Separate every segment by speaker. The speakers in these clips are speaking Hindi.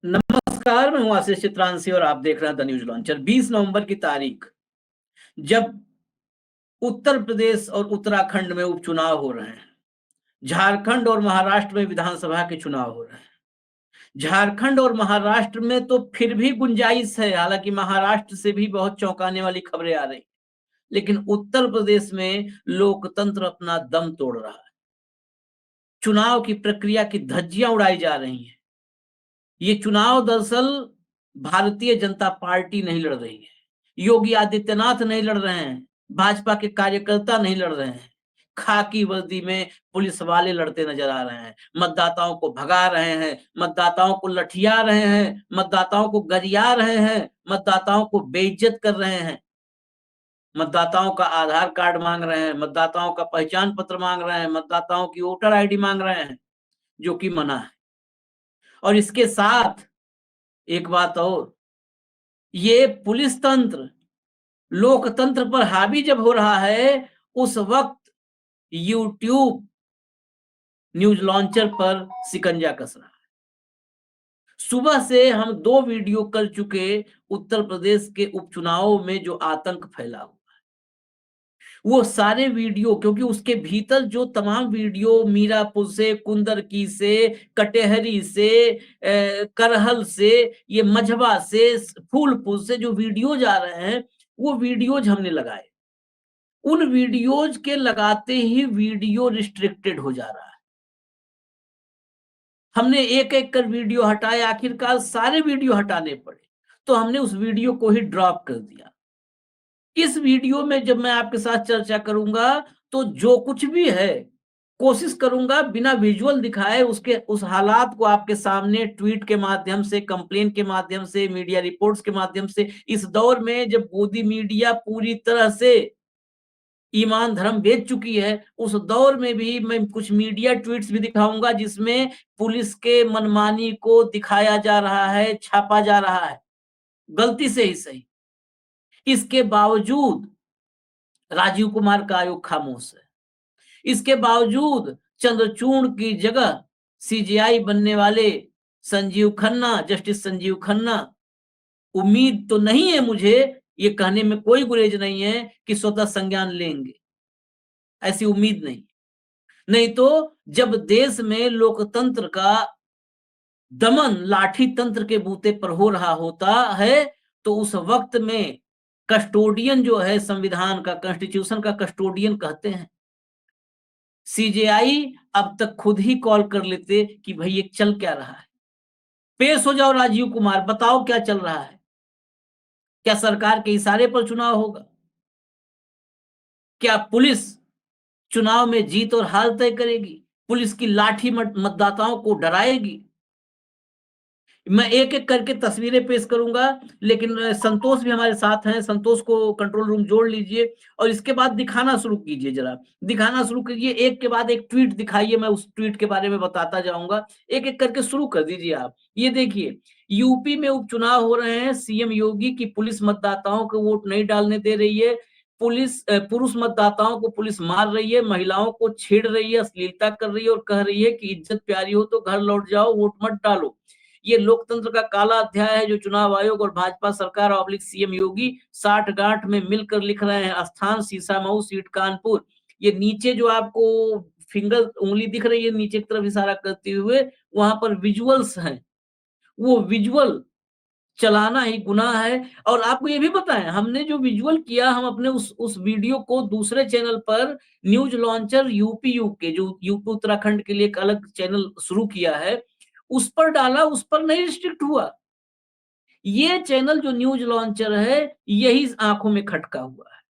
Speaker 1: नमस्कार, मैं हूँ आशीष चित्रांशी और आप देख रहे हैं द न्यूज लॉन्चर। 20 नवंबर की तारीख, जब उत्तर प्रदेश और उत्तराखंड में उपचुनाव हो रहे हैं, झारखंड और महाराष्ट्र में विधानसभा के चुनाव हो रहे हैं। झारखंड और महाराष्ट्र में तो फिर भी गुंजाइश है, हालांकि महाराष्ट्र से भी बहुत चौंकाने वाली खबरें आ रही, लेकिन उत्तर प्रदेश में लोकतंत्र अपना दम तोड़ रहा है। चुनाव की प्रक्रिया की धज्जियां उड़ाई जा रही हैं। ये चुनाव दरअसल भारतीय जनता पार्टी नहीं लड़ रही है, योगी आदित्यनाथ नहीं लड़ रहे हैं, भाजपा के कार्यकर्ता नहीं लड़ रहे हैं, खाकी वर्दी में पुलिस वाले लड़ते नजर आ रहे हैं, मतदाताओं को भगा रहे हैं, मतदाताओं को लठिया रहे हैं, मतदाताओं को गरिया रहे हैं, मतदाताओं को बेइज्जत कर रहे हैं, मतदाताओं का आधार कार्ड मांग रहे हैं, मतदाताओं का पहचान पत्र मांग रहे हैं, मतदाताओं की वोटर आईडी मांग रहे हैं, जो कि मना है। और इसके साथ एक बात और, ये पुलिस तंत्र लोकतंत्र पर हावी जब हो रहा है, उस वक्त यूट्यूब न्यूज लॉन्चर पर शिकंजा कस रहा है। सुबह से हम 2 वीडियो कर चुके उत्तर प्रदेश के उपचुनावों में जो आतंक फैला हुआ, वो सारे वीडियो, क्योंकि उसके भीतर जो तमाम वीडियो मीरापुर से, कुंदरकी से, कटेहरी से, करहल से, ये मझवा से, फूलपुर से जो वीडियोज आ रहे हैं, वो वीडियोज हमने लगाए। उन वीडियोज के लगाते ही वीडियो रिस्ट्रिक्टेड हो जा रहा है। हमने एक-एक कर वीडियो हटाए, आखिरकार सारे वीडियो हटाने पड़े, तो हमने उस वीडियो को ही ड्रॉप कर दिया। इस वीडियो में जब मैं आपके साथ चर्चा करूंगा, तो जो कुछ भी है, कोशिश करूंगा बिना विजुअल दिखाए उसके उस हालात को आपके सामने ट्वीट के माध्यम से, कंप्लेन के माध्यम से, मीडिया रिपोर्ट्स के माध्यम से, इस दौर में जब मोदी मीडिया पूरी तरह से ईमान धर्म बेच चुकी है, उस दौर में भी मैं कुछ मीडिया ट्वीट्स भी दिखाऊंगा जिसमें पुलिस के मनमानी को दिखाया जा रहा है, छापा जा रहा है, गलती से ही सही। इसके बावजूद राजीव कुमार का आयोग खामोश है। इसके बावजूद चंद्रचूड़ की जगह सीजेआई बनने वाले संजीव खन्ना, जस्टिस संजीव खन्ना, उम्मीद तो नहीं है मुझे, ये कहने में कोई गुरेज नहीं है कि स्वतः संज्ञान लेंगे, ऐसी उम्मीद नहीं। नहीं तो जब देश में लोकतंत्र का दमन लाठी तंत्र के बूते पर हो रहा होता है, तो उस वक्त में कस्टोडियन जो है संविधान का, कॉन्स्टिट्यूशन का कस्टोडियन कहते हैं, सीजेआई अब तक खुद ही कॉल कर लेते कि भाई ये चल क्या रहा है, पेश हो जाओ राजीव कुमार, बताओ क्या चल रहा है, क्या सरकार के इशारे पर चुनाव होगा, क्या पुलिस चुनाव में जीत और हार तय करेगी, पुलिस की लाठी मतदाताओं को डराएगी। मैं एक-एक करके तस्वीरें पेश करूँगा, लेकिन संतोष भी हमारे साथ हैं, संतोष को कंट्रोल रूम जोड़ लीजिए और इसके बाद दिखाना शुरू कीजिए ज़रा। दिखाना शुरू कीजिए, एक के बाद एक ट्वीट दिखाइए, मैं उस ट्वीट के बारे में बताता जाऊँगा। एक-एक करके शुरू कर दीजिए आप। ये देखिए, यूपी में उपचुनाव हो रहे हैं, सीएम योगी की पुलिस मतदाताओं को वोट नहीं डालने दे रही है। पुरुष मतदाताओं को पुलिस मार रही है, महिलाओं को छेड़ रही है, अश्लीलता कर रही है और कह रही है कि इज्जत प्यारी हो तो घर लौट जाओ, वोट मत डालो। ये लोकतंत्र का काला अध्याय है जो चुनाव आयोग और भाजपा सरकार ऑब्लिक सीएम योगी साठ गांठ में मिलकर लिख रहे हैं। स्थान सीसामऊ सीट कानपुर। ये नीचे जो आपको फिंगर उंगली दिख रही है नीचे की तरफ इशारा करते हुए, वहां पर विजुअल्स हैं। वो विजुअल चलाना ही गुनाह है। और आपको ये भी पता है, हमने जो विजुअल किया, हम अपने उस वीडियो को दूसरे चैनल पर न्यूज लॉन्चर यूपी के, जो यूपी उत्तराखंड के लिए एक अलग चैनल शुरू किया है, उस पर डाला, उस पर नहीं रिस्ट्रिक्ट हुआ। ये चैनल जो न्यूज लॉन्चर है, यही आंखों में खटका हुआ है,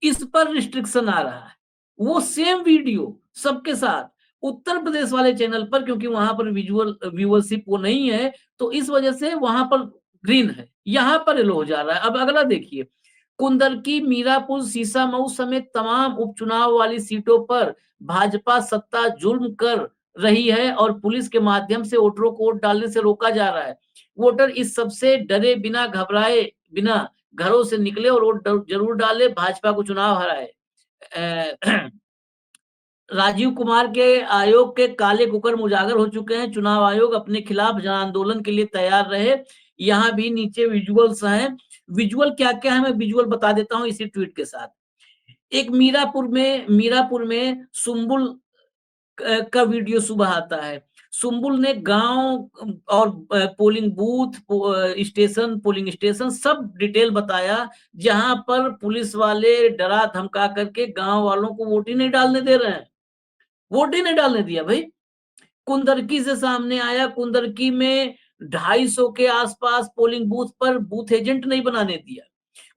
Speaker 1: इस पर रिस्ट्रिक्शन आ रहा है। वो सेम वीडियो सबके साथ उत्तर प्रदेश वाले चैनल पर, क्योंकि वहां पर विजुअल व्यूअरशिप वो नहीं है, तो इस वजह से वहां पर ग्रीन है, यहां पर येलो हो जा रहा है। अब अगला देखिए, कुंदरकी, मीरापुर, सीसामऊ समेत तमाम उपचुनाव वाली सीटों पर भाजपा सत्ता जुल्म कर रही है और पुलिस के माध्यम से वोटरों को वोट डालने से रोका जा रहा है। वोटर इस सबसे डरे बिना, घबराए बिना घरों से निकले और वोट जरूर डाले, भाजपा को चुनाव हराए। राजीव कुमार के आयोग के काले कुकर्म उजागर हो चुके हैं। चुनाव आयोग अपने खिलाफ जन आंदोलन के लिए तैयार रहे। यहाँ भी नीचे विजुअल्स हैं। विजुअल क्या-क्या है मैं विजुअल बता देता हूँ इसी ट्वीट के साथ। एक मीरापुर में सुम्बुल का वीडियो सुबह आता है। सुम्बुल ने गांव और पोलिंग बूथ, पोलिंग स्टेशन सब डिटेल बताया, जहां पर पुलिस वाले डरा धमका करके गांव वालों को वोट ही नहीं डालने दे रहे हैं। वोट ही नहीं डालने दिया भाई। कुंदरकी से सामने आया, कुंदरकी में 250 के आसपास पोलिंग बूथ पर बूथ एजेंट नहीं बनाने दिया।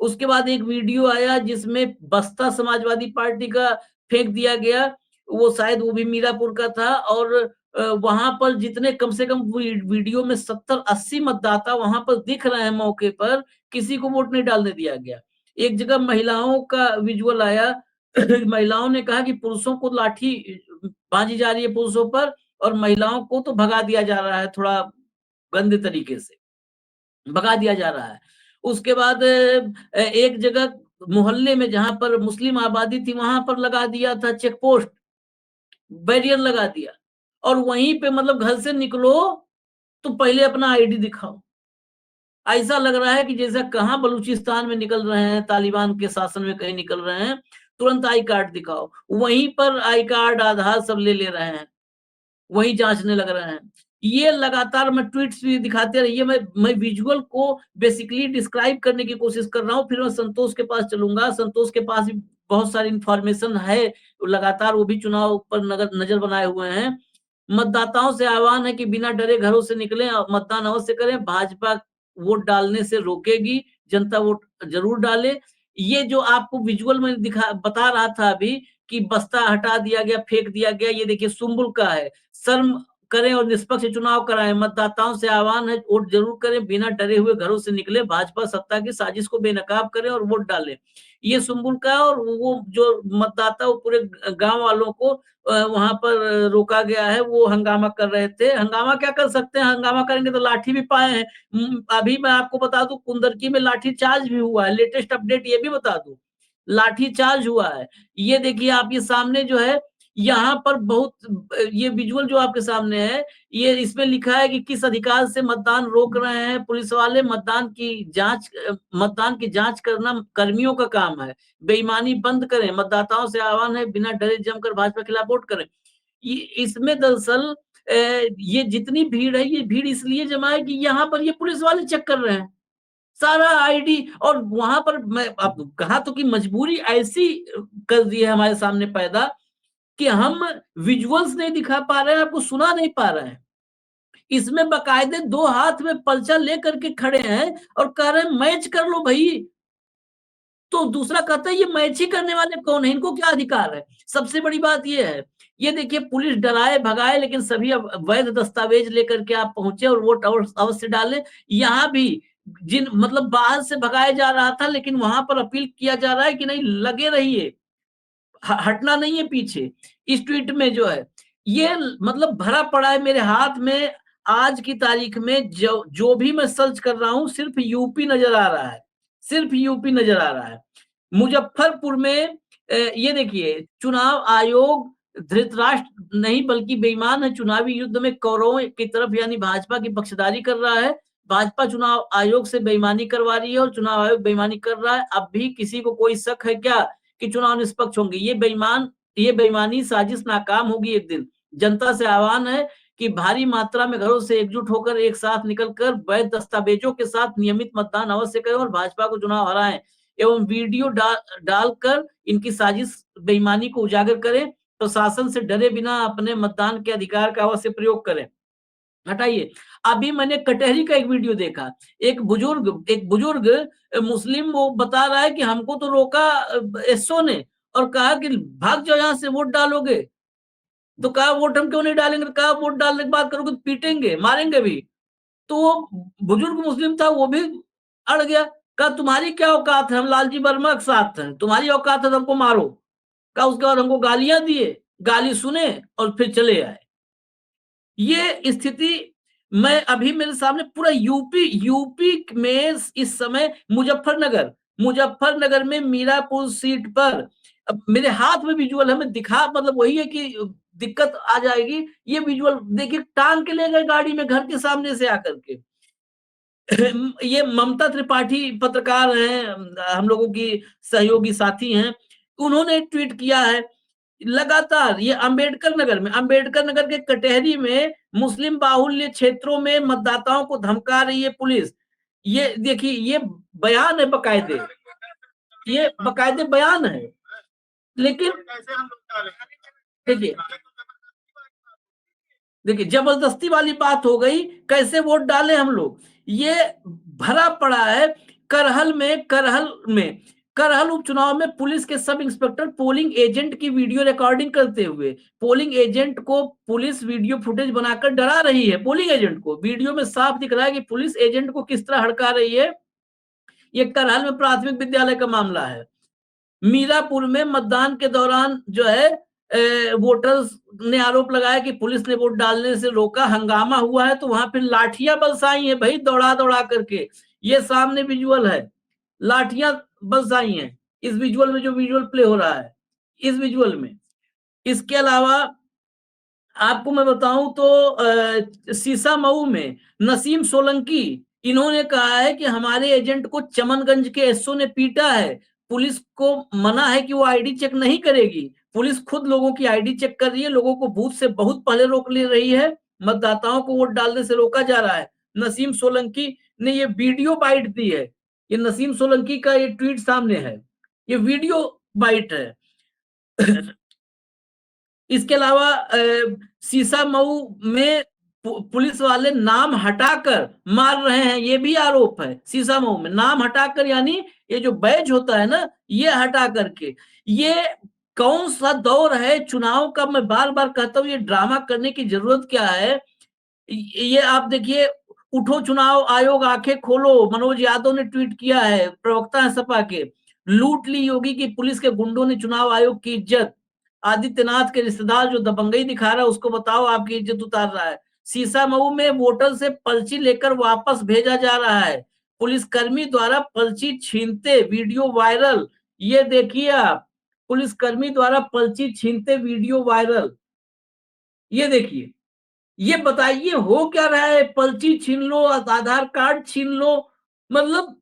Speaker 1: उसके बाद एक वीडियो आया जिसमें बसपा समाजवादी पार्टी का फेंक दिया गया, वो शायद वो भी मीरापुर का था, और वहां पर जितने कम से कम वीडियो में 70-80 मतदाता वहां पर दिख रहे हैं मौके पर, किसी को वोट नहीं डालने दिया गया। एक जगह महिलाओं का विजुअल आया। महिलाओं ने कहा कि पुरुषों को लाठी बांधी जा रही है पुरुषों पर, और महिलाओं को तो भगा दिया जा रहा है, थोड़ा गंदे तरीके से भगा दिया जा रहा है। उसके बाद एक जगह मोहल्ले में जहां पर मुस्लिम आबादी थी वहां पर लगा दिया था चेक पोस्ट, बैरियर लगा दिया, और वहीं पे मतलब घर से निकलो तो पहले अपना आईडी दिखाओ। ऐसा लग रहा है कि जैसे कहाँ बलूचिस्तान में निकल रहे हैं, तालिबान के शासन में कहीं निकल रहे हैं, तुरंत आई कार्ड दिखाओ। वहीं पर आई कार्ड, आधार सब ले रहे हैं, वही जांचने लग रहे हैं। ये लगातार मैं ट्वीट्स भी दिखाते रहिए। मैं विजुअल को बेसिकली डिस्क्राइब करने की कोशिश कर रहा हूँ, फिर मैं संतोष के पास चलूंगा। संतोष के पास भी बहुत सारी इंफॉर्मेशन है, लगातार वो भी चुनाव पर नजर बनाए हुए हैं। मतदाताओं से आह्वान है कि बिना डरे घरों से निकलें और मतदान अवश्य करें। भाजपा वोट डालने से रोकेगी, जनता वोट जरूर डाले। ये जो आपको विजुअल में दिखा बता रहा था अभी कि बस्ता हटा दिया गया, फेंक दिया गया, ये देखिए सुम्बुल का है। शर्म करें और निष्पक्ष चुनाव कराएं। मतदाताओं से आह्वान है वोट जरूर करें, बिना डरे हुए घरों से निकले, भाजपा सत्ता की साजिश को बेनकाब करें और वोट डालें। ये सुम्बुल का, और वो जो मतदाता वो पूरे गांव वालों को वहां पर रोका गया है। वो हंगामा कर रहे थे। हंगामा क्या कर सकते हैं, हंगामा करेंगे तो लाठी भी पाए हैं। अभी मैं आपको बता दूं कुंदरकी में लाठी चार्ज भी हुआ है। लेटेस्ट अपडेट ये भी बता दूं, लाठी चार्ज हुआ है। ये देखिए आप, ये सामने जो है यहाँ पर बहुत, ये विजुअल जो आपके सामने है, ये इसमें लिखा है कि किस अधिकार से मतदान रोक रहे हैं पुलिस वाले। मतदान की जांच करना कर्मियों का काम है। बेईमानी बंद करें। मतदाताओं से आह्वान है बिना डरे जमकर भाजपा के खिलाफ वोट करें। इसमें दरअसल ये जितनी भीड़ है, ये भीड़ इसलिए जमा है कि यहाँ पर ये पुलिस वाले चेक कर रहे हैं सारा आईडी। और वहां पर मैं अब कहा तो कि मजबूरी ऐसी कर दी है हमारे सामने पैदा कि हम विजुअल्स नहीं दिखा पा रहे हैं, आपको सुना नहीं पा रहे हैं। इसमें बकायदे 2 हाथ में पर्चा लेकर के खड़े हैं और कह रहे हैं मैच कर लो भाई। तो दूसरा कहता है ये मैच ही करने वाले कौन है, इनको क्या अधिकार है। सबसे बड़ी बात ये है, ये देखिए पुलिस डराए भगाए लेकिन सभी अब वैध दस्तावेज लेकर के आप पहुंचे और वोट अवश्य डाले। यहाँ भी जिन मतलब बाहर से भगाया जा रहा था, लेकिन वहां पर अपील किया जा रहा है कि नहीं लगे रहिए, हटना नहीं है पीछे। इस ट्वीट में जो है ये मतलब भरा पड़ा है मेरे हाथ में। आज की तारीख में जो जो भी मैं सर्च कर रहा हूं सिर्फ यूपी नजर आ रहा है, सिर्फ यूपी नजर आ रहा है। मुजफ्फरपुर में ये देखिए, चुनाव आयोग धृतराष्ट्र नहीं बल्कि बेईमान है। चुनावी युद्ध में कौरवों की तरफ यानी भाजपा की पक्षधारी कर रहा है। भाजपा चुनाव आयोग से बेईमानी करवा रही है और चुनाव आयोग बेईमानी कर रहा है। अब भी किसी को कोई शक है क्या कि चुनाव निष्पक्ष होंगे? ये बेईमानी साजिश नाकाम होगी एक दिन। जनता से आह्वान है कि भारी मात्रा में घरों से एकजुट होकर एक साथ निकलकर वैध दस्तावेजों के साथ नियमित मतदान अवश्य करें और भाजपा को चुनाव हराएं एवं वीडियो डालकर इनकी साजिश बेईमानी को उजागर करें। प्रशासन से डरे बिना अपने मतदान के अधिकार का अवश्य प्रयोग करें। हटाइए। अभी मैंने कटहरी का एक वीडियो देखा। एक बुजुर्ग मुस्लिम वो बता रहा है कि हमको तो रोका एसओ ने और कहा कि भाग जाओ यहाँ से, वोट डालोगे। तो कहा वोट हम क्यों नहीं डालेंगे, तो कहा वोट डालने के बाद करोगे तो पीटेंगे मारेंगे भी। तो वो बुजुर्ग मुस्लिम था, वो भी अड़ गया। कहा तुम्हारी क्या औकात है, हम लालजी वर्मा के साथ हैं, तुम्हारी औकात है तो हमको मारो। कहा उसके बाद हमको गालियां दिए, गाली सुने और फिर चले आए। ये स्थिति मैं अभी मेरे सामने पूरा यूपी में इस समय मुजफ्फरनगर में मीरापुर सीट पर अब मेरे हाथ में विजुअल है, मैं दिखा मतलब वही है कि दिक्कत आ जाएगी। ये विजुअल देखिए टाँग के ले गए गाड़ी में घर के सामने से आकर के। ये ममता त्रिपाठी पत्रकार हैं, हम लोगों की सहयोगी साथी हैं। उन्होंने ट्वीट किया है, लगातार ये अम्बेडकर नगर के कटहरी में मुस्लिम बाहुल्य क्षेत्रों में मतदाताओं को धमका रही है पुलिस। ये देखिए ये बयान है बाकायदे, ये बाकायदे बयान है। लेकिन देखिए देखिए जबरदस्ती वाली बात हो गई, कैसे वोट डालें हम लोग? ये भरा पड़ा है करहल उपचुनाव में पुलिस के सब इंस्पेक्टर पोलिंग एजेंट की वीडियो रिकॉर्डिंग करते हुए, पोलिंग एजेंट को पुलिस वीडियो फुटेज बनाकर डरा रही है। पोलिंग एजेंट को वीडियो में साफ दिख रहा है कि पुलिस एजेंट को किस तरह हड़का रही है। ये करहल में प्राथमिक विद्यालय का मामला है। मीरापुर में मतदान के दौरान जो है वोटर्स ने आरोप लगाया कि पुलिस ने वोट डालने से रोका, हंगामा हुआ है, तो वहां फिर लाठियां बरसाई हैं भाई, दौड़ा दौड़ा करके। ये सामने विजुअल है, लाठियां बरसाई हैं इस विजुअल में, जो विजुअल प्ले हो रहा है इस विजुअल में। इसके अलावा आपको मैं बताऊं तो सीसामऊ में नसीम सोलंकी, इन्होंने कहा है कि हमारे एजेंट को चमनगंज के एसओ ने पीटा है, पुलिस को मना है कि वो आईडी चेक नहीं करेगी। पुलिस खुद लोगों की आईडी चेक कर रही है, लोगों को बूथ से बहुत पहले रोक ले रही है, मतदाताओं को वोट डालने से रोका जा रहा है। नसीम सोलंकी ने ये वीडियो बाइट दी है, ये नसीम सोलंकी का ये ट्वीट सामने है, ये वीडियो बाइट है। इसके अलावा सीसामऊ में पुलिस वाले नाम हटाकर मार रहे हैं, ये भी आरोप है। सीसामऊ में नाम हटाकर, यानी ये जो बैज होता है ना, ये हटा करके। ये कौन सा दौर है चुनाव का? मैं बार बार कहता हूं, ये ड्रामा करने की जरूरत क्या है? ये आप देखिए, उठो चुनाव आयोग आंखें खोलो, मनोज यादव ने ट्वीट किया है, प्रवक्ता है सपा के। लूट ली योगी की पुलिस के गुंडों ने चुनाव आयोग की इज्जत। आदित्यनाथ के रिश्तेदार जो दबंगई दिखा रहा है, उसको बताओ आपकी इज्जत उतार रहा है। सीसामऊ में वोटर से पर्ची लेकर वापस भेजा जा रहा है, पुलिसकर्मी द्वारा पर्ची छीनते वीडियो वायरल। ये देखिए आप, पुलिसकर्मी द्वारा पर्ची छीनते वीडियो वायरल। ये देखिए, ये बताइए हो क्या रहा है? पर्ची छीन लो, आधार कार्ड छीन लो, मतलब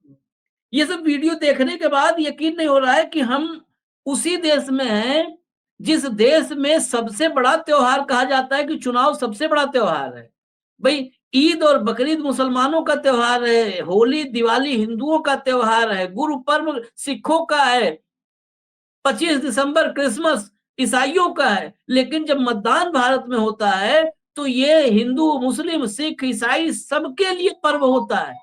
Speaker 1: ये सब वीडियो देखने के बाद यकीन नहीं हो रहा है कि हम उसी देश में हैं, जिस देश में सबसे बड़ा त्योहार कहा जाता है कि चुनाव सबसे बड़ा त्योहार है। भाई ईद और बकरीद मुसलमानों का त्योहार है, होली दिवाली हिंदुओं का त्योहार है, गुरु पर्व सिखों का है, 25 दिसंबर क्रिसमस ईसाइयों का है। लेकिन जब मतदान भारत में होता है, तो ये हिंदू मुस्लिम सिख ईसाई सबके लिए पर्व होता है।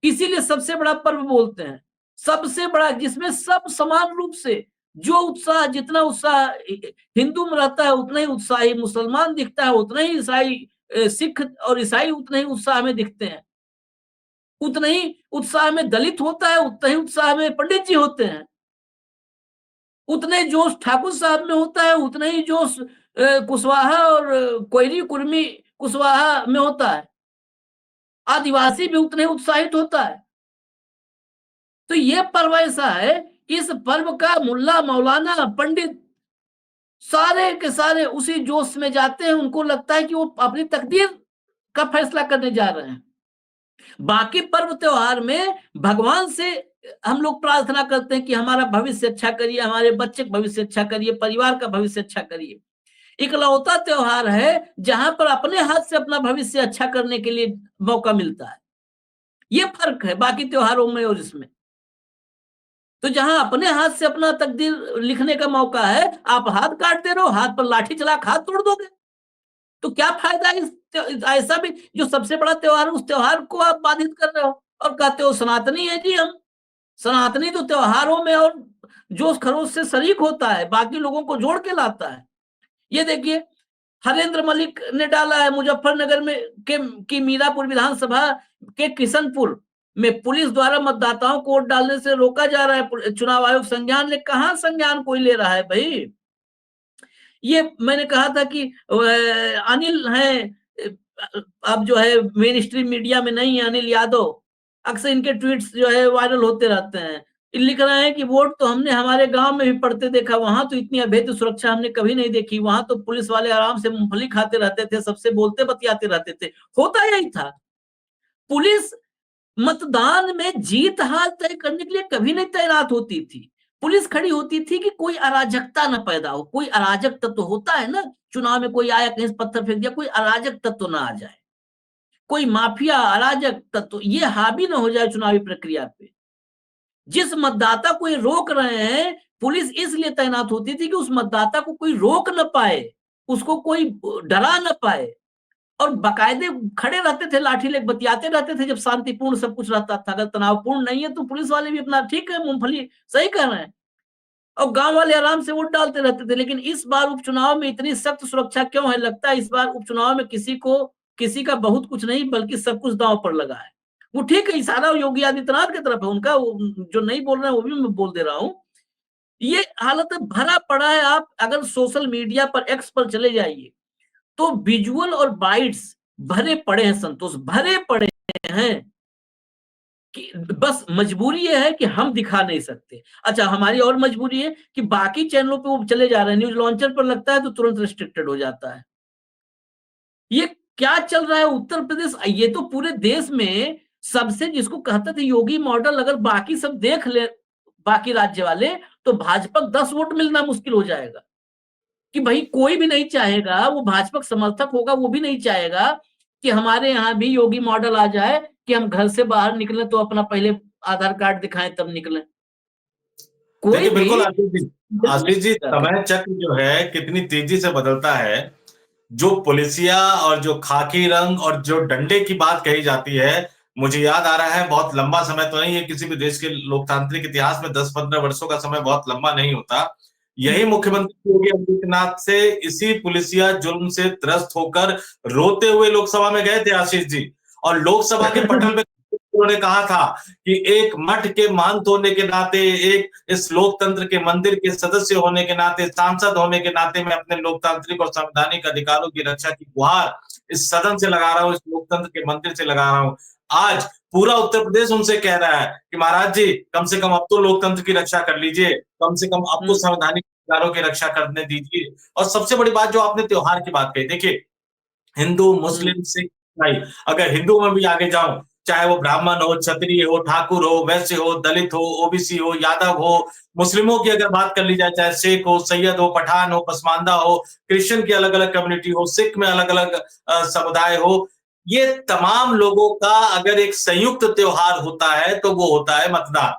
Speaker 1: इसीलिए सबसे बड़ा पर्व बोलते हैं, सबसे बड़ा, जिसमें सब समान रूप से जो उत्साह, जितना उत्साह हिंदू में रहता है उतना ही उत्साही मुसलमान दिखता है, उतना ही ईसाई सिख और ईसाई उतने ही उत्साह में दिखते हैं, उतना ही उत्साह में दलित होता है, उतना ही उत्साह में पंडित जी होते हैं, उतने जोश ठाकुर साहब में होता है, उतना ही जोश कुशवाहा और कोयरी कुर्मी कुशवाहा में होता है, आदिवासी भी उतने उत्साहित होता है। तो ये पर्व ऐसा है, इस पर्व का मुल्ला मौलाना पंडित सारे के सारे उसी जोश में जाते हैं, उनको लगता है कि वो अपनी तकदीर का फैसला करने जा रहे हैं। बाकी पर्व त्योहार में भगवान से हम लोग प्रार्थना करते हैं कि हमारा भविष्य अच्छा करिए, हमारे बच्चे का भविष्य अच्छा करिए, परिवार का भविष्य अच्छा करिए। इकलौता त्योहार है जहां पर अपने हाथ से अपना भविष्य अच्छा करने के लिए मौका मिलता है। ये फर्क है बाकी त्योहारों में और इसमें। तो जहां अपने हाथ से अपना तकदीर लिखने का मौका है, आप हाथ काटते रहो, हाथ पर लाठी चला हाथ तोड़ दोगे, तो क्या फायदा इस ऐसा भी जो सबसे बड़ा त्योहार है, उस त्योहार को आप बाधित कर रहे हो और कहते हो सनातनी है जी हम। सनातनी तो त्योहारों में और जोश खरोश से शरीक होता है, बाकी लोगों को जोड़ के लाता है। ये देखिए, हरेंद्र मलिक ने डाला है मुजफ्फरनगर में की मीरापुर विधानसभा के किशनपुर में पुलिस द्वारा मतदाताओं को वोट डालने से रोका जा रहा है, चुनाव आयोग संज्ञान ले। कहां संज्ञान कोई ले रहा है भाई? ये मैंने कहा था कि अनिल है, अब जो है मेन स्ट्रीम मीडिया में नहीं है, अनिल यादव, अक्सर इनके ट्वीट्स जो है वायरल होते रहते हैं। लिख रहे हैं कि वोट तो हमने हमारे गांव में भी पड़ते देखा, वहां तो इतनी अभेद्य सुरक्षा हमने कभी नहीं देखी, वहां तो पुलिस वाले आराम से मूंगफली खाते रहते थे, सबसे बोलते बतियाते रहते थे। होता यही था। पुलिस मतदान में जीत हार तय करने के लिए कभी नहीं तैनात होती थी। पुलिस खड़ी होती थी कि कोई अराजकता न पैदा हो, कोई अराजक तत्व होता है ना, चुनाव में कोई आया कहीं से पत्थर फेंक दिया, कोई अराजक तत्व ना आ जाए, कोई माफिया अराजक तत्व ये हावी न हो जाए चुनावी प्रक्रिया पे। जिस मतदाता को ये रोक रहे हैं, पुलिस इसलिए तैनात होती थी कि उस मतदाता को कोई रोक न पाए, उसको कोई डरा न पाए, और बाकायदे खड़े रहते थे, लाठी लेके बतियाते रहते थे जब शांतिपूर्ण सब कुछ रहता था। अगर तनावपूर्ण नहीं है तो पुलिस वाले भी अपना ठीक है, मूंगफली सही कह रहे हैं, और गांव वाले आराम से वोट डालते रहते थे। लेकिन इस बार उपचुनाव में इतनी सख्त सुरक्षा क्यों है? लगता है इस बार उपचुनाव में किसी का बहुत कुछ नहीं बल्कि सब कुछ दांव पर लगा है। वो ठीक है, इशारा योगी आदित्यनाथ की तरफ है उनका, जो नहीं बोल रहे हैं वो भी मैं बोल दे रहा हूं। ये हालत भरा पड़ा है। आप अगर सोशल मीडिया पर, एक्स पर चले जाइए तो विजुअल और बाइट्स भरे पड़े हैं संतोष, भरे पड़े हैं कि बस मजबूरी ये है कि हम दिखा नहीं सकते। अच्छा, हमारी और मजबूरी है कि बाकी चैनलों पे वो चले जा रहे हैं, न्यूज लॉन्चर पर लगता है तो तुरंत रिस्ट्रिक्टेड हो जाता है। ये क्या चल रहा है उत्तर प्रदेश? ये तो पूरे देश में सबसे, जिसको कहते थे योगी मॉडल, अगर बाकी सब देख ले, बाकी राज्य वाले, तो भाजपा 10 वोट मिलना मुश्किल हो जाएगा। कि भाई कोई भी नहीं चाहेगा, वो भाजपा समर्थक होगा वो भी नहीं चाहेगा कि हमारे यहाँ भी योगी मॉडल आ जाए कि हम घर से बाहर निकले तो अपना पहले आधार कार्ड दिखाएं तब निकले। कोई
Speaker 2: देखिए
Speaker 1: भी
Speaker 2: बिल्कुल आशीष जी, समय चक्र जो है कितनी तेजी से बदलता है। जो पुलिसिया और जो खाकी रंग और जो डंडे की बात कही जाती है, मुझे याद आ रहा है, बहुत लंबा समय तो नहीं है, किसी भी देश के लोकतांत्रिक इतिहास में 10-15 वर्षों का समय बहुत लंबा नहीं होता। यही मुख्यमंत्री योगी आदित्यनाथ से इसी पुलिसिया जुल्म से त्रस्त होकर रोते हुए लोकसभा में गए थे आशीष जी, और लोकसभा के पटल में उन्होंने कहा था कि एक मठ के महंत होने के नाते, एक इस लोकतंत्र के मंदिर के सदस्य होने के नाते, सांसद होने के नाते, मैं अपने लोकतांत्रिक और संवैधानिक अधिकारों की रक्षा की गुहार इस सदन से लगा रहा हूं, इस लोकतंत्र के मंदिर से लगा रहा हूं। आज पूरा उत्तर प्रदेश उनसे कह रहा है कि महाराज जी, कम से कम अब तो लोकतंत्र की रक्षा कर लीजिए, कम से कम अब तो संवैधानिक अधिकारों की रक्षा करने दीजिए। और सबसे बड़ी बात जो आपने त्योहार की बात कही, देखिए हिंदू, मुस्लिम, सिख, ईसाई, अगर हिंदू में भी आगे जाऊं, चाहे वो ब्राह्मण हो, क्षत्रिय हो, ठाकुर हो, वैश्य हो, दलित हो, ओबीसी हो, यादव हो, मुस्लिमों की अगर बात कर ली जाए, चाहे शेख हो, सैयद हो, पठान हो, पसमानदा हो, क्रिश्चियन की अलग अलग कम्युनिटी हो, सिख में अलग अलग समुदाय हो, ये तमाम लोगों का अगर एक संयुक्त त्योहार होता है तो वो होता है मतदान।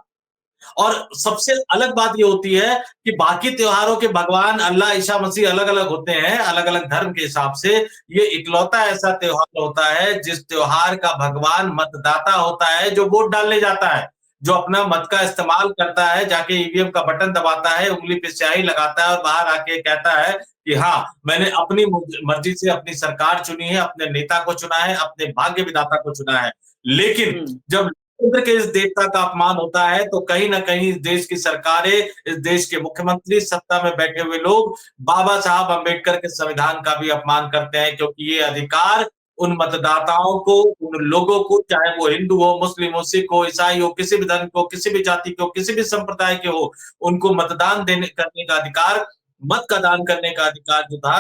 Speaker 2: और सबसे अलग बात ये होती है कि बाकी त्योहारों के भगवान अल्लाह, ईसा मसीह अलग अलग होते हैं, अलग अलग धर्म के हिसाब से। ये इकलौता ऐसा त्योहार होता है जिस त्योहार का भगवान मतदाता होता है, जो वोट डालने जाता है, जो अपना मत का इस्तेमाल करता है, जाके ईवीएम का बटन दबाता है, उंगली पे स्याही लगाता है और बाहर आके कहता है कि हाँ, मैंने अपनी मर्जी से अपनी सरकार चुनी है, अपने नेता को चुना है, अपने भाग्य विधाता को चुना है। लेकिन जब लोकतंत्र के इस देवता का अपमान होता है तो कहीं ना कहीं इस देश की सरकारें, इस देश के मुख्यमंत्री, सत्ता में बैठे हुए लोग बाबा साहब अंबेडकर के संविधान का भी अपमान करते हैं, क्योंकि ये अधिकार उन मतदाताओं को, उन लोगों को, चाहे वो हिंदू हो, मुस्लिम हो, सिख हो, ईसाई हो, किसी भी धर्म को, किसी भी जाति को, किसी भी संप्रदाय के हो, उनको मतदान देने करने का अधिकार, मत का दान करने का अधिकार जो था,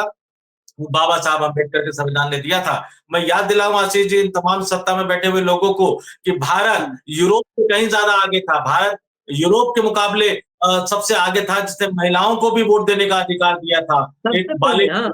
Speaker 2: वो बाबा साहब अम्बेडकर के संविधान ने दिया था। मैं याद दिलाऊं आशीष जी इन तमाम सत्ता में बैठे हुए लोगों को कि भारत यूरोप से कहीं ज्यादा आगे था। भारत यूरोप के मुकाबले सबसे आगे था, जिसने महिलाओं को भी वोट देने का अधिकार दिया था। एक
Speaker 1: सबसे पहले,
Speaker 2: बालिग
Speaker 1: हाँ।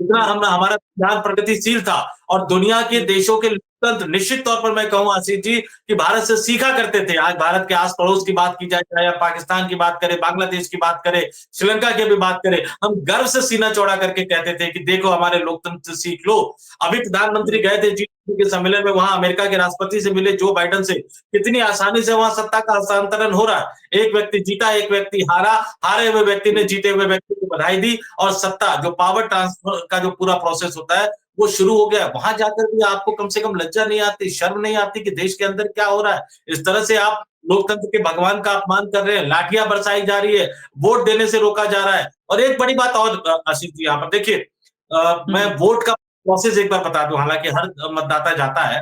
Speaker 2: इतना हम हमारा संविधान प्रगतिशील था, और दुनिया के देशों के लोकतंत्र, निश्चित तौर पर मैं कहूं आशीष जी कि भारत से सीखा करते थे। आज भारत के आस पड़ोस की बात की जाए, चाहे पाकिस्तान की बात करें, बांग्लादेश की बात करें, श्रीलंका की भी बात करें, हम गर्व से सीना चौड़ा करके कहते थे कि देखो हमारे लोकतंत्र से सीख लो। अभी प्रधानमंत्री गए थे G20 के सम्मेलन में, वहां अमेरिका के राष्ट्रपति से मिले, जो बाइडेन से, कितनी आसानी से वहां सत्ता का हस्तांतरण हो रहा है। एक व्यक्ति जीता, एक व्यक्ति हारा, हारे हुए व्यक्ति ने जीते हुए व्यक्ति को बधाई दी, और सत्ता जो पावर ट्रांसफर का जो पूरा प्रोसेस होता है वो शुरू हो गया। वहां जाकर भी आपको कम से कम लज्जा नहीं आती, शर्म नहीं आती कि देश के अंदर क्या हो रहा है? इस तरह से आप लोकतंत्र के भगवान का अपमान कर रहे हैं, लाठियां बरसाई जा रही है, वोट देने से रोका जा रहा है। और एक बड़ी बात और आशीष जी, यहाँ पर देखिए, मैं वोट का प्रोसेस एक बार बता दूं, हालांकि हर मतदाता जाता है,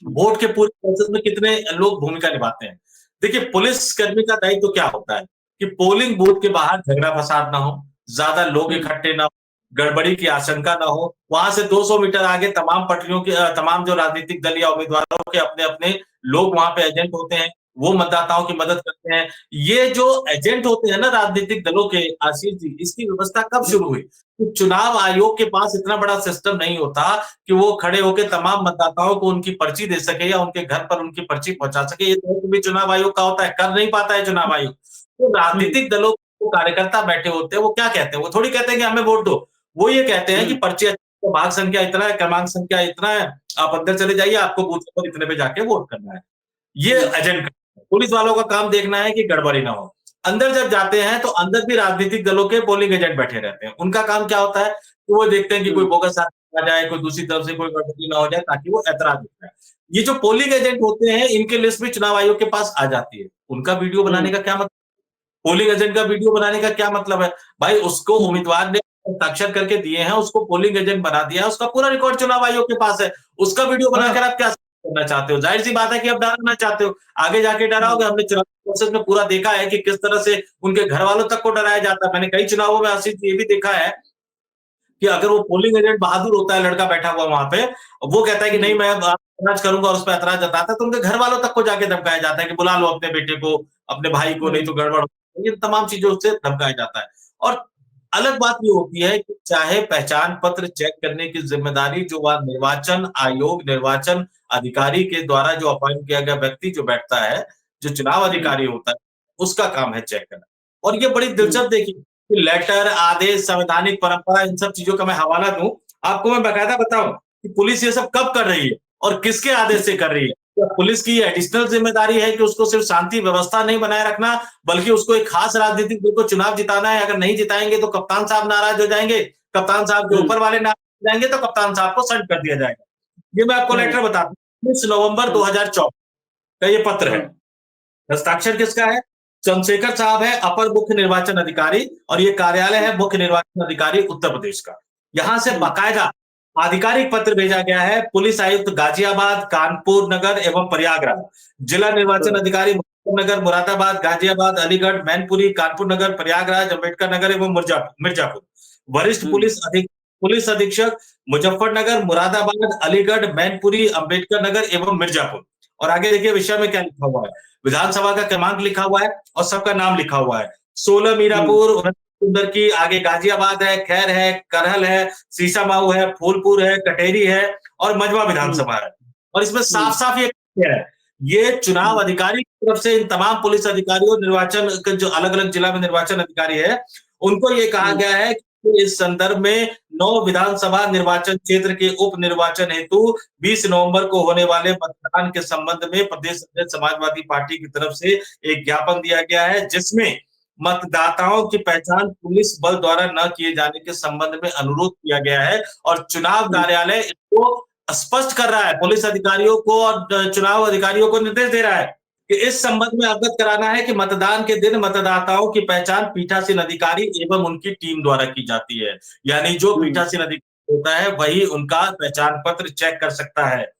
Speaker 2: वोट के पूरे प्रोसेस में कितने लोग भूमिका निभाते हैं। देखिए, पुलिस कर्मी का दायित्व क्या होता है कि पोलिंग बूथ के बाहर झगड़ा फसाद ना हो, ज्यादा लोग इकट्ठे ना हो, गड़बड़ी की आशंका ना हो। वहां से 200 मीटर आगे तमाम पटरियों के तमाम जो राजनीतिक दल या उम्मीदवारों के अपने-अपने लोग वहां पे एजेंट होते हैं, वो मतदाताओं की मदद करते हैं। ये जो एजेंट होते हैं ना राजनीतिक दलों के, आशीष जी, इसकी व्यवस्था कब शुरू हुई? तो चुनाव आयोग के पास इतना बड़ा सिस्टम नहीं होता कि वो खड़े होकर तमाम मतदाताओं को उनकी पर्ची दे सके या उनके घर पर उनकी पर्ची पहुंचा सके। ये तो भी चुनाव आयोग का होता है, कर नहीं पाता है चुनाव आयोग। तो राजनीतिक दलों को कार्यकर्ता बैठे होते हैं, वो क्या कहते हैं? वो थोड़ी कहते हैं कि हमें वोट दो। वो ये कहते हैं कि पर्ची भाग संख्या इतना है, क्रमांक संख्या इतना है, आप अंदर चले जाइए, आपको बूथ नंबर इतने पे जाके वोट करना है। ये एजेंट का, पुलिस वालों का काम देखना है कि गड़बड़ी ना हो। अंदर जब जाते हैं तो अंदर भी राजनीतिक दलों के पोलिंग एजेंट बैठे रहते हैं। उनका काम क्या होता है कि वो देखते हैं कि कोई बोगस आ जाए, कोई दूसरी तरफ से कोई गड़बड़ी ना हो जाए, ताकि वो ऐतराज दिखाएं। ये जो पोलिंग एजेंट होते हैं, इनकी लिस्ट भी चुनाव आयोग के पास आ जाती है। उनका वीडियो बनाने का क्या मतलब? पोलिंग एजेंट का वीडियो बनाने का क्या मतलब है? भाई, उसको उम्मीदवार ने हस्ताक्षर करके दिए हैं, उसको पोलिंग एजेंट बना दिया है, उसका पूरा रिकॉर्ड चुनाव आयोग के पास है। उसका वीडियो बनाकर आप क्या करना चाहते हो? जाहिर सी बात है कि आप डराना चाहते हो। आगे जाके डराओगे। हमने चुनाव प्रोसेस में पूरा देखा है कि किस तरह से उनके घर वालों तक को डराया जाता है। मैंने कई चुनावों में आशीष ये भी देखा है कि अगर वो पोलिंग एजेंट बहादुर होता है, लड़का बैठा हुआ वहां पे, वो कहता है कि नहीं, मैं ऐतराज करूंगा और उस पर ऐतराज जताता है, तो उनके घर वालों तक को जाके धमकाया जाता है कि बुला लो अपने बेटे को, अपने भाई को, नहीं तो गड़बड़ हो। ये तमाम चीजों से धमकाया जाता है। और अलग बात ये होती है कि चाहे पहचान पत्र चेक करने की जिम्मेदारी जो वह निर्वाचन आयोग, निर्वाचन अधिकारी के द्वारा जो अपॉइंट किया गया व्यक्ति जो बैठता है, जो चुनाव अधिकारी होता है, उसका काम है चेक करना। और ये बड़ी दिलचस्प देखिए, लेटर, आदेश, संवैधानिक परंपरा, इन सब चीजों का मैं हवाला दूं, आपको मैं बाकायदा बताऊं कि पुलिस ये सब कब कर रही है और किसके आदेश से कर रही है। क्या पुलिस की एडिशनल जिम्मेदारी है कि उसको सिर्फ शांति व्यवस्था नहीं बनाए रखना, बल्कि उसको एक खास राजनीतिक दल को चुनाव जिताना है। अगर नहीं जिताएंगे तो कप्तान साहब नाराज हो जाएंगे, कप्तान साहब के ऊपर वाले नाराज हो जाएंगे, तो कप्तान साहब को सस्पेंड कर दिया जाएगा। ये मैं आपको लेटर बताता हूँ, 19 नवंबर 2024 का ये पत्र है। हस्ताक्षर किसका है? चंद्रशेखर साहब है, अपर मुख्य निर्वाचन अधिकारी, और ये कार्यालय है मुख्य निर्वाचन अधिकारी उत्तर प्रदेश का। यहां से बाकायदा आधिकारिक पत्र भेजा गया है पुलिस आयुक्त गाजियाबाद, कानपुर नगर एवं प्रयागराज, जिला निर्वाचन अधिकारी मुजफ्फरनगर, मुरादाबाद, गाजियाबाद, अलीगढ़, मैनपुरी, कानपुर नगर, प्रयागराज, अंबेडकर नगर एवं मिर्जापुर। वरिष्ठ पुलिस अधीक्षक मुजफ्फरनगर, मुरादाबाद, अलीगढ़, मैनपुरी, अंबेडकर नगर एवं मिर्जापुर। और आगे देखिए विषय में क्या लिखा हुआ है। विधानसभा का क्रमांक लिखा हुआ है और सबका नाम लिखा हुआ है। 16 मीरापुर, सुंदर की, आगे गाजियाबाद है, खैर है, करहल है, सीसामाऊ है, फूलपुर है, कटेरी है और मझवा विधानसभा है। और इसमें साफ-साफ ये है, ये चुनाव अधिकारी की तरफ से इन तमाम पुलिस अधिकारियों, निर्वाचन के जो अलग-अलग जिला में निर्वाचन अधिकारी है, उनको ये कहा गया है कि इस संदर्भ में 9 विधानसभा निर्वाचन क्षेत्र के उप निर्वाचन हेतु 20 नवंबर को होने वाले मतदान के संबंध में प्रदेश अध्यक्ष समाजवादी पार्टी की तरफ से एक ज्ञापन दिया गया है, जिसमें मतदाताओं की पहचान पुलिस बल द्वारा न किए जाने के संबंध में अनुरोध किया गया है। और चुनाव कार्यालय इसको स्पष्ट कर रहा है, पुलिस अधिकारियों को और चुनाव अधिकारियों को निर्देश दे रहा है कि इस संबंध में अवगत कराना है कि मतदान के दिन मतदाताओं की पहचान पीठासीन अधिकारी एवं उनकी टीम द्वारा की जाती है। यानी जो पीठासीन अधिकारी होता है, वही उनका पहचान पत्र चेक कर सकता है।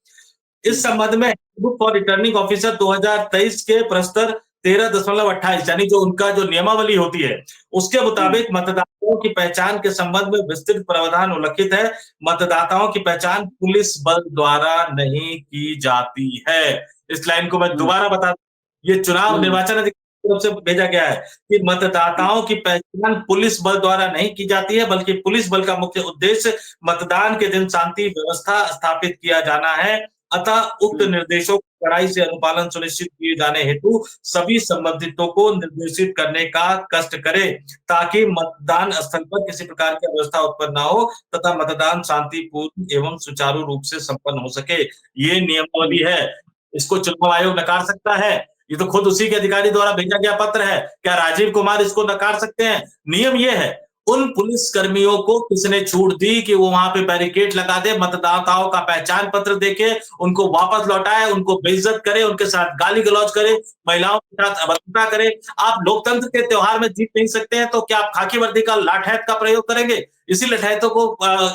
Speaker 2: इस संबंध में बुक फॉर रिटर्निंग ऑफिसर 2023 के प्रस्तर 13.28 यानी जो उनका जो नियमावली होती है, उसके मुताबिक मतदाताओं की पहचान के संबंध में विस्तृत प्रावधान उल्लिखित है। मतदाताओं की पहचान पुलिस बल द्वारा नहीं की जाती है। इस लाइन को मैं दोबारा बता दूं, ये चुनाव निर्वाचन अधिकारी की तरफ से भेजा गया है कि मतदाताओं की पहचान पुलिस बल द्वारा नहीं की जाती है, बल्कि पुलिस बल का मुख्य उद्देश्य मतदान के दिन शांति व्यवस्था स्थापित किया जाना है। अतः उक्त निर्देशों का कड़ाई से अनुपालन सुनिश्चित किए जाने हेतु सभी संबंधितों को निर्देशित करने का कष्ट करें, ताकि मतदान स्थल पर किसी प्रकार की अव्यवस्था उत्पन्न न हो तथा मतदान शांतिपूर्ण एवं सुचारू रूप से संपन्न हो सके। ये नियमावली है, इसको चुनाव आयोग नकार सकता है? ये तो खुद उसी के अधिकारी द्वारा भेजा गया पत्र है। क्या राजीव कुमार इसको नकार सकते हैं? नियम ये है, उन पुलिस कर्मियों को किसने छूट दी कि वो वहां पे बैरिकेड लगा दे, मतदाताओं का पहचान पत्र देके उनको वापस लौटाए, उनको बेइज्जत करे, उनके साथ गाली गलौज करे, महिलाओं के साथ अभद्रता करे। आप लोकतंत्र के त्योहार में जीत नहीं सकते हैं तो क्या आप खाकी वर्दी का लाठैत का प्रयोग करेंगे? इसी लठायतों को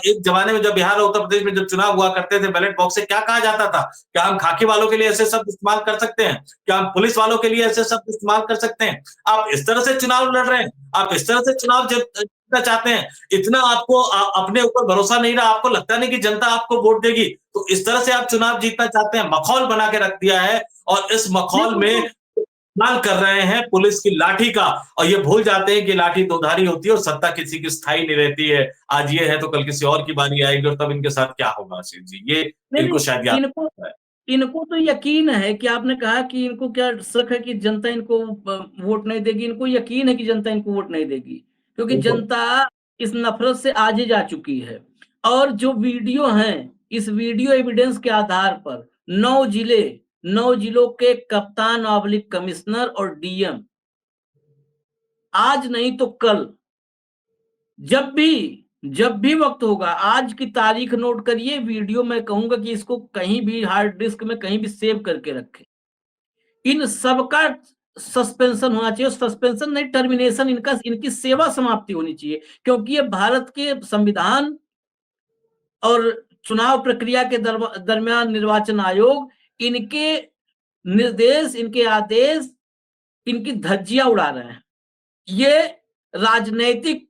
Speaker 2: एक जमाने में जब बिहार और उत्तर प्रदेश में जब चुनाव हुआ करते थे बैलेट बॉक्स से क्या कहा जाता था, क्या हम खाकी वालों के लिए ऐसे शब्द इस्तेमाल कर सकते हैं, क्या हम पुलिस वालों के लिए ऐसे शब्द इस्तेमाल कर सकते हैं? आप इस तरह से चुनाव लड़ रहे हैं, आप इस तरह से चुनाव जीतना चाहते हैं, इतना आपको अपने ऊपर भरोसा नहीं रहा, आपको लगता नहीं कि जनता आपको वोट देगी, तो इस तरह से आप चुनाव जीतना चाहते हैं, मखौल बना के रख दिया है और इस मखौल में इस्तेमाल कर रहे हैं पुलिस की लाठी का, और ये भूल जाते हैं कि लाठी दोधारी होती है और सत्ता किसी की स्थायी नहीं रहती है। आज ये है तो कल किसी और की बारी आएगी और तब इनके साथ क्या होगा आशीष जी, ये
Speaker 1: नहीं
Speaker 2: इनको
Speaker 1: नहीं,
Speaker 2: शायद याद
Speaker 1: इनको
Speaker 2: है।
Speaker 1: इनको तो यकीन है कि आपने कहा कि इनको क्या शक है कि जनता इनको वोट नहीं देगी। इनको यकीन है कि जनता इनको वोट नहीं देगी, क्योंकि जनता इस नफरत से आज ही जा चुकी है। और जो वीडियो हैं, इस वीडियो एविडेंस के आधार पर 9 जिलों के कप्तान ऑब्लिक कमिश्नर और डीएम आज नहीं तो कल, जब भी वक्त होगा, आज की तारीख नोट करिए, वीडियो मैं कहूंगा कि इसको कहीं भी हार्ड डिस्क में कहीं भी सेव करके रखें। इन सबका सस्पेंशन होना चाहिए, सस्पेंशन नहीं, टर्मिनेशन, इनकी सेवा समाप्ति होनी चाहिए, क्योंकि ये भारत के संविधान और चुनाव प्रक्रिया के दरमियान निर्वाचन आयोग इनके निर्देश, इनके आदेश, इनकी धज्जियां उड़ा रहे हैं। ये राजनैतिक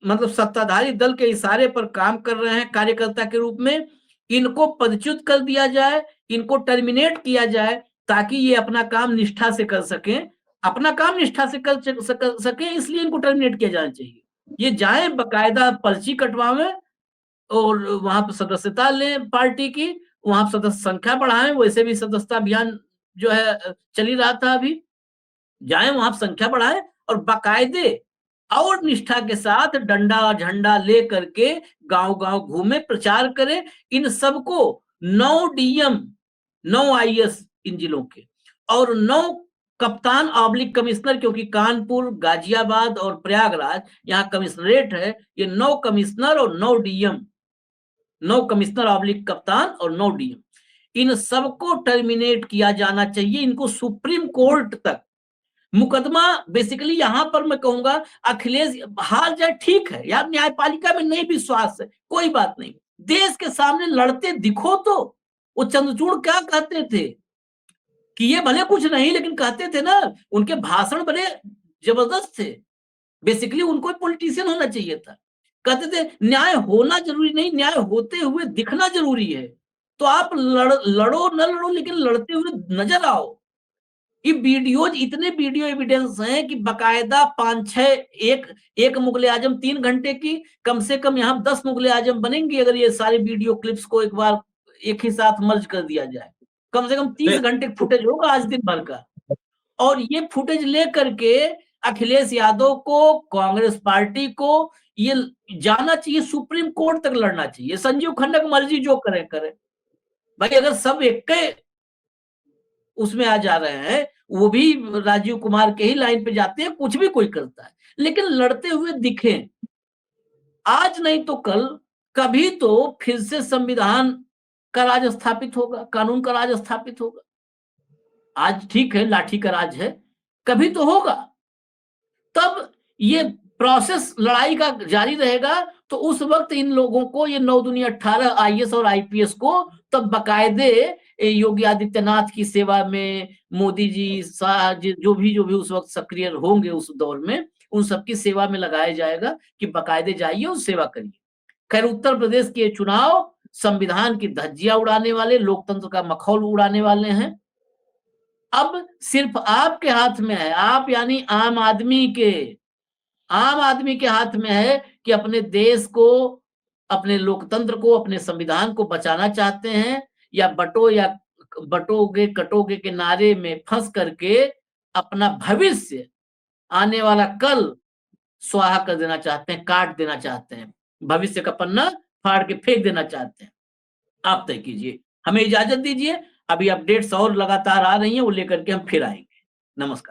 Speaker 1: मतलब सत्ताधारी दल के इशारे पर काम कर रहे हैं कार्यकर्ता के रूप में। इनको पदच्युत कर दिया जाए, इनको टर्मिनेट किया जाए, ताकि ये अपना काम निष्ठा से कर सकें, अपना काम निष्ठा से कर सकें, इसलिए इनको टर्मिनेट किया जाना चाहिए। ये जाए बकायदा पर्ची कटवावे और वहां पर सदस्यता लें पार्टी की, वहां पर सदस्य संख्या बढ़ाएं। वैसे भी सदस्यता अभियान जो है चल ही रहा था, अभी जाए वहां संख्या बढ़ाएं और बाकायदे और निष्ठा के साथ डंडा झंडा ले करके गांव गांव घूमे, प्रचार करें। इन सबको 9 डीएम, 9 आईएएस इन जिलों के और 9 कप्तान ऑब्लिक कमिश्नर, क्योंकि कानपुर, गाजियाबाद और प्रयागराज यहाँ कमिश्नरेट है, ये 9 कमिश्नर और 9 डीएम, 9 कमिश्नर ऑब्लिक कप्तान और 9 डीएम, इन सबको टर्मिनेट किया जाना चाहिए। इनको सुप्रीम कोर्ट तक मुकदमा, बेसिकली यहां पर मैं कहूंगा अखिलेश हार जाए ठीक है यार, न्यायपालिका में नहीं विश्वास है, कोई बात नहीं, देश के सामने लड़ते दिखो। तो वो चंद्रचूड़ क्या कहते थे कि ये भले कुछ नहीं, लेकिन कहते थे ना, उनके भाषण बड़े जबरदस्त थे। बेसिकली उनको पॉलिटिशियन होना चाहिए था। कहते थे न्याय होना जरूरी नहीं, न्याय होते हुए दिखना जरूरी है। तो आप लड़ो न लड़ो, लेकिन लड़ते हुए नजर आओ। ये वीडियोज, इतने वीडियो एविडेंस हैं कि बकायदा 5-6, एक मुगले आजम 3 घंटे की, कम से कम यहाँ 10 मुगले आजम बनेंगी अगर ये सारे वीडियो क्लिप्स को एक बार एक ही साथ मर्ज कर दिया जाए। कम से कम 30 घंटे फुटेज होगा आज दिन भर का। और ये फुटेज ले करके अखिलेश यादव को, कांग्रेस पार्टी को ये जाना चाहिए, सुप्रीम कोर्ट तक लड़ना चाहिए। संजीव खन्ना की मर्जी जो करे करे भाई, अगर सब एक उसमें आ जा रहे हैं, वो भी राजीव कुमार के ही लाइन पे जाते हैं, कुछ भी कोई करता है, लेकिन लड़ते हुए दिखें। आज नहीं तो कल, कभी तो फिर से संविधान का राज स्थापित होगा, कानून का राज स्थापित होगा। आज ठीक है लाठी का राज है, कभी तो होगा। तब ये प्रोसेस लड़ाई का जारी रहेगा। तो उस वक्त इन लोगों को, ये 9 दूनी 18 आईएएस और आईपीएस को तब बकायदे योगी आदित्यनाथ की सेवा में, मोदी जी, शाह जी, जो भी उस वक्त सक्रिय होंगे उस दौर में, उन सबकी सेवा में लगाया जाएगा कि बकायदे जाइए और सेवा करिए। खैर, उत्तर प्रदेश के चुनाव संविधान की धज्जियां उड़ाने वाले, लोकतंत्र का मखौल उड़ाने वाले हैं। अब सिर्फ आपके हाथ में है, आप यानी आम आदमी के हाथ में है कि अपने देश को, अपने लोकतंत्र को, अपने संविधान को बचाना चाहते हैं, या बटोगे कटोगे के नारे में फंस करके अपना भविष्य, आने वाला कल स्वाहा कर देना चाहते हैं, काट देना चाहते हैं, भविष्य का पन्ना फाड़ के फेंक देना चाहते हैं। आप तय कीजिए, हमें इजाजत दीजिए। अभी अपडेट्स और लगातार आ रही हैं, वो लेकर के हम फिर आएंगे। नमस्कार।